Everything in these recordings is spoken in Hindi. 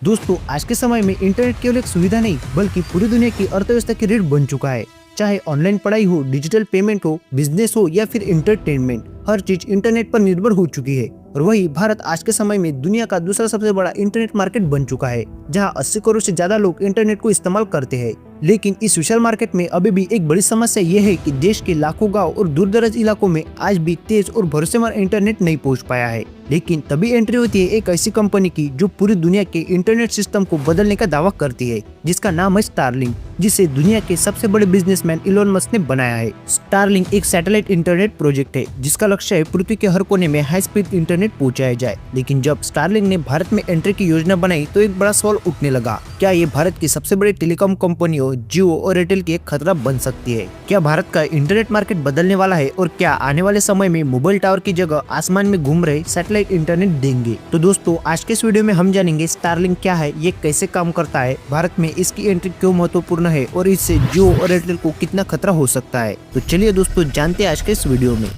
दोस्तों, आज के समय में इंटरनेट केवल एक सुविधा नहीं बल्कि पूरी दुनिया की अर्थव्यवस्था की रीढ़ बन चुका है। चाहे ऑनलाइन पढ़ाई हो, डिजिटल पेमेंट हो, बिजनेस हो या फिर इंटरटेनमेंट, हर चीज इंटरनेट पर निर्भर हो चुकी है। और वही भारत आज के समय में दुनिया का दूसरा सबसे बड़ा इंटरनेट मार्केट बन चुका है, जहां 80 करोड़ से ज्यादा लोग इंटरनेट को इस्तेमाल करते हैं। लेकिन इस विशाल मार्केट में अभी भी एक बड़ी समस्या यह है कि देश के लाखों गांव और दूर दराज इलाकों में आज भी तेज और भरोसेमंद इंटरनेट नहीं पहुंच पाया है। लेकिन तभी एंट्री होती है एक ऐसी कंपनी की जो पूरी दुनिया के इंटरनेट सिस्टम को बदलने का दावा करती है, जिसका नाम है स्टारलिंक, जिसे दुनिया के सबसे बड़े बिजनेसमैन इलोन मस्क ने बनाया है। स्टारलिंक एक सैटेलाइट इंटरनेट प्रोजेक्ट है जिसका लक्ष्य है पृथ्वी के हर कोने में हाई स्पीड इंटरनेट पहुंचाया जाए। लेकिन जब स्टारलिंक ने भारत में एंट्री की योजना बनाई तो एक बड़ा सवाल उठने लगा, क्या ये भारत की सबसे बड़ी टेलीकॉम कंपनियों जियो और एयरटेल की एक खतरा बन सकती है? क्या भारत का इंटरनेट मार्केट बदलने वाला है और क्या आने वाले समय में मोबाइल टावर की जगह आसमान में घूम रहे सैटेलाइट इंटरनेट देंगे? तो दोस्तों, आज के इस वीडियो में हम जानेंगे स्टारलिंक क्या है, ये कैसे काम करता है, भारत में इसकी एंट्री क्यों महत्वपूर्ण है और इससे जियो और एयरटेल को कितना खतरा हो सकता है। तो चलिए दोस्तों, जानते हैं आज के इस वीडियो में।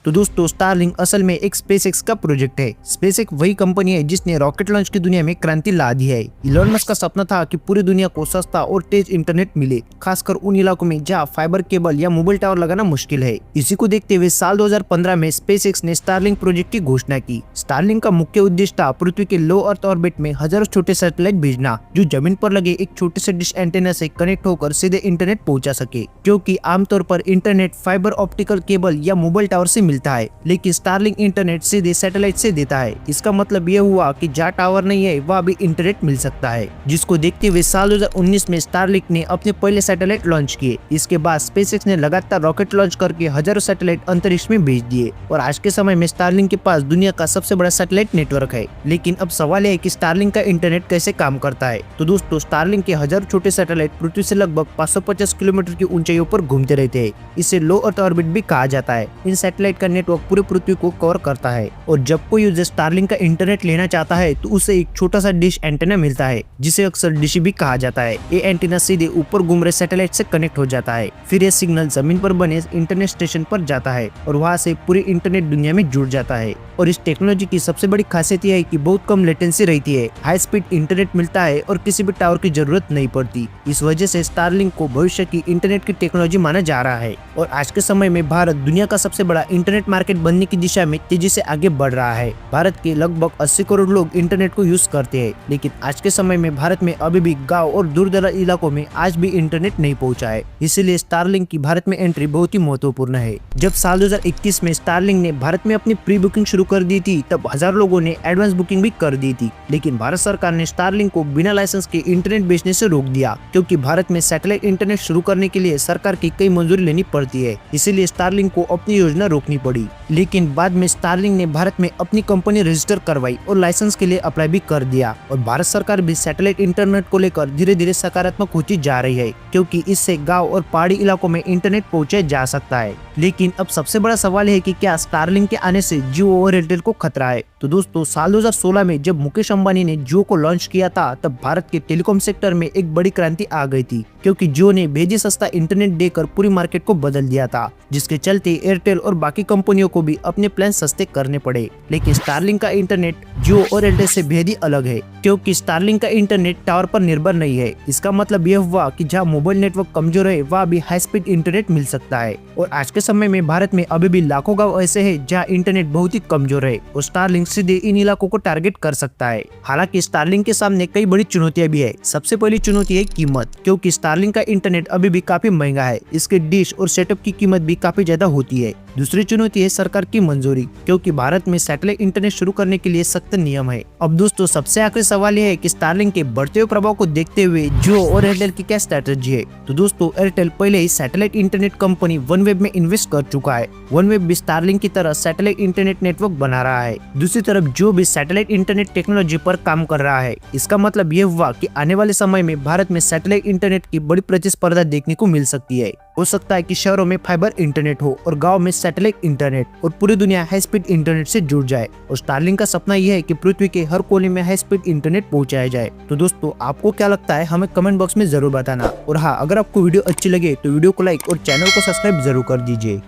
तो दोस्तों, स्टारलिंक असल में एक स्पेसएक्स का प्रोजेक्ट है। स्पेसएक्स वही कंपनी है जिसने रॉकेट लॉन्च की दुनिया में क्रांति ला दी है। इलोन मस्क का सपना था कि पूरी दुनिया को सस्ता और तेज इंटरनेट मिले, खासकर उन इलाकों में जहां फाइबर केबल या मोबाइल टावर लगाना मुश्किल है। इसी को देखते हुए साल 2015 में स्पेसएक्स ने स्टारलिंक प्रोजेक्ट की घोषणा की। स्टारलिंक का मुख्य उद्देश्य था पृथ्वी के लो अर्थ ऑर्बिट में हजारों छोटे सैटेलाइट भेजना, जो जमीन पर लगे एक छोटे से डिश एंटेना से कनेक्ट होकर सीधे इंटरनेट पहुंचा सके, क्योंकि आमतौर पर इंटरनेट फाइबर ऑप्टिकल केबल या मोबाइल टावर से मिलता है, लेकिन स्टारलिंक इंटरनेट सीधे सैटेलाइट से देता है। इसका मतलब यह हुआ कि जहाँ टावर नहीं है वहाँ भी इंटरनेट मिल सकता है, जिसको देखते हुए साल 2019 में स्टारलिंक ने अपने पहले सैटेलाइट लॉन्च किए। इसके बाद स्पेसएक्स ने लगातार रॉकेट लॉन्च करके हजारों सैटेलाइट अंतरिक्ष में भेज दिए और आज के समय में स्टारलिंक के पास दुनिया का सबसे बड़ा सैटेलाइट नेटवर्क है। लेकिन अब सवाल है कि स्टारलिंक का इंटरनेट कैसे काम करता है। तो दोस्तों, स्टारलिंक के हजारों छोटे सैटेलाइट पृथ्वी से लगभग 550 किलोमीटर की ऊंचाइयों पर घूमते रहते हैं। इसे लो अर्थ ऑर्बिट भी कहा जाता है। इन सैटेलाइट का नेटवर्क पूरे पृथ्वी को कवर करता है और जब कोई यूजर स्टारलिंक का इंटरनेट लेना चाहता है तो उसे एक छोटा सा डिश एंटीना मिलता है, जिसे अक्सर डिश भी कहा जाता है। ये एंटीना सीधे ऊपर घूम रहे सैटेलाइट से कनेक्ट हो जाता है। फिर ये सिग्नल जमीन पर बने इंटरनेट स्टेशन पर जाता है और वहाँ से पूरी इंटरनेट दुनिया में जुड़ जाता है। और इस टेक्नोलॉजी की सबसे बड़ी खासियत यह है कि बहुत कम लेटेंसी रहती है, हाई स्पीड इंटरनेट मिलता है और किसी भी टावर की जरूरत नहीं पड़ती। इस वजह से स्टारलिंक को भविष्य की इंटरनेट की टेक्नोलॉजी माना जा रहा है और आज के समय में भारत दुनिया का सबसे बड़ा इंटरनेट मार्केट बनने की दिशा में तेजी से आगे बढ़ रहा है। भारत के लगभग 80 करोड़ लोग इंटरनेट को यूज करते हैं, लेकिन आज के समय में भारत में अभी भी गांव और दूर दराज इलाकों में आज भी इंटरनेट नहीं पहुंचा है। इसीलिए स्टारलिंक की भारत में एंट्री बहुत ही महत्वपूर्ण है। जब साल 2021 में स्टारलिंक ने भारत में अपनी प्री बुकिंग शुरू कर दी थी, तब हजार लोगों ने एडवांस बुकिंग भी कर दी थी। लेकिन भारत सरकार ने स्टारलिंक को बिना लाइसेंस के इंटरनेट बेचने से रोक दिया, क्योंकि भारत में सैटेलाइट इंटरनेट शुरू करने के लिए सरकार की कई मंजूरी लेनी पड़ती है। इसीलिए स्टारलिंक को अपनी योजना रोकनी पड़ी। लेकिन बाद में स्टारलिंक ने भारत में अपनी कंपनी रजिस्टर करवाई और लाइसेंस के लिए अप्लाई भी कर दिया और भारत सरकार भी सैटेलाइट इंटरनेट को लेकर धीरे धीरे सकारात्मक होती जा रही है, क्योंकि इससे गांव और पहाड़ी इलाकों में इंटरनेट पहुंचाया जा सकता है। लेकिन अब सबसे बड़ा सवाल है कि क्या स्टारलिंक के आने से जियो और एयरटेल को खतरा है? तो दोस्तों, साल 2016 में जब मुकेश अंबानी ने जियो को लॉन्च किया था, तब भारत के टेलीकॉम सेक्टर में एक बड़ी क्रांति आ गई थी, क्योंकि जियो ने बेहद सस्ता इंटरनेट देकर पूरी मार्केट को बदल दिया था, जिसके चलते एयरटेल और बाकी कंपनियों को भी अपने प्लान सस्ते करने पड़े। लेकिन स्टारलिंक का इंटरनेट जियो और एयरटेल से बेहद ही अलग है, क्योंकि स्टारलिंक का इंटरनेट टावर पर निर्भर नहीं है। इसका मतलब यह हुआ कि जहां मोबाइल नेटवर्क कमजोर है वहां भी हाई स्पीड इंटरनेट मिल सकता है। और आज के समय में भारत में अभी भी लाखों गांव ऐसे हैं जहां इंटरनेट बहुत ही कमजोर है और स्टारलिंक सीधे इन इलाकों को टारगेट कर सकता है। हालांकि स्टारलिंक के सामने कई बड़ी चुनौतियां भी है। सबसे पहली चुनौती है कीमत, क्योंकि स्टारलिंक का इंटरनेट अभी भी काफी महंगा है। इसके डिश और सेटअप की कीमत भी काफी ज्यादा होती है। दूसरी चुनौती है सरकार की मंजूरी, क्योंकि भारत में सैटेलाइट इंटरनेट शुरू करने के लिए सख्त नियम है। अब दोस्तों, सबसे आखिरी सवाल यह है कि स्टारलिंक के बढ़ते हुए प्रभाव को देखते हुए जियो और एयरटेल की क्या स्ट्रेटेजी है? तो दोस्तों, एयरटेल पहले ही सैटेलाइट इंटरनेट कंपनी वनवेब में इन्वेस्ट कर चुका है। वनवेब भी स्टारलिंक की तरह सैटेलाइट इंटरनेट नेटवर्क बना रहा है। दूसरी तरफ जियो भी सैटेलाइट इंटरनेट टेक्नोलॉजी पर काम कर रहा है। इसका मतलब यह हुआ कि आने वाले समय में भारत में सैटेलाइट इंटरनेट की बड़ी प्रतिस्पर्धा देखने को मिल सकती है। हो सकता है कि शहरों में फाइबर इंटरनेट हो और गांव में सैटेलाइट इंटरनेट और पूरी दुनिया हाई स्पीड इंटरनेट से जुड़ जाए। और स्टारलिंक का सपना यह है कि पृथ्वी के हर कोने में हाई स्पीड इंटरनेट पहुंचाया जाए। तो दोस्तों, आपको क्या लगता है हमें कमेंट बॉक्स में जरूर बताना। और हाँ, अगर आपको वीडियो अच्छी लगे तो वीडियो को लाइक और चैनल को सब्सक्राइब जरूर कर दीजिए।